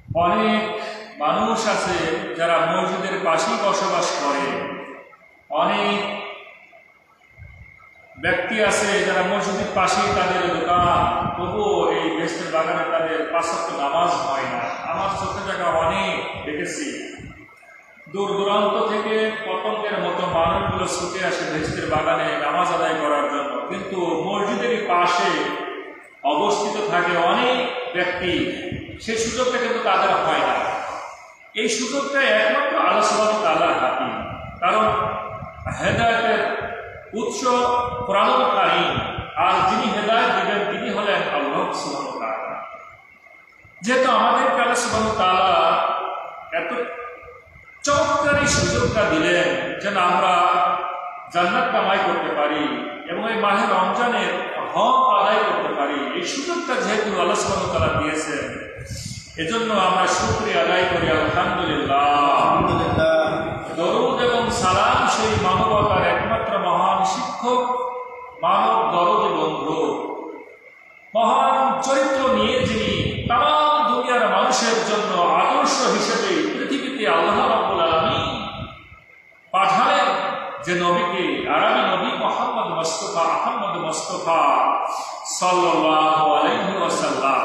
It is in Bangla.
অনেক মানুষ আছে যারা মসজিদের পাশেই বসবাস করে, অনেক ব্যক্তি আছে যারা মসজিদের পাশেই তাদের দোকান, তবুও এই বেহেশতের বাগানে তাদের 5 ওয়াক্ত নামাজ হয় না। আমার চোখে দেখা অনেক দেখেছি। দূর দূরান্ত থেকে পতঙ্গের মতো মানুষগুলো ছুটে আসে বেহেশতের বাগানে নামাজ আদায় করার জন্য, কিন্তু মসজিদের পাশে অবস্থিত থাকে অনেক ব্যক্তি, সেই সুযোগটা কিন্তু তাদের হয় না। এই সুযোগটা একমাত্র আল্লাহ সুবহানাহু ওয়া তাআলার হাতে, কারণ হেদায়েতের উৎস কোরআনুল কারীম, আর যিনি হেদায়েত দিবেন তিনি হলেন আল্লাহ সুবহানাহু ওয়া তাআলা। যেহেতু আমাদেরকে আল্লাহ সুবহানাহু ওয়া তাআলা এত চমৎকার এই সুযোগটা দিলেন যেন আমরা জান্নাত কামাই করতে পারি এবং এই মাহে রমজানের হক আদায় করতে পারি, এই সুযোগটা যেহেতু আল্লাহ সুবহানাহু ওয়া তাআলা দিয়েছেন, এজন্য আমরা শুকরিয়া আদায় করি আলহামদুলিল্লাহ। দরুদ এবং সালাম সেই মানবতার একমাত্র মহান শিক্ষক, মানব দরদি বন্ধু, মহান চরিত্র নিয়ে যিনি তামাম দুনিয়ার মানুষের জন্য আদর্শ হিসেবে পৃথিবীতে আল্লাহ রাব্বুল আলামিন পাঠালেন যে নবীকে, আরবি নবী আহমদ মুস্তাফা সাল্লাল্লাহু আলাইহি ওয়াসাল্লাম।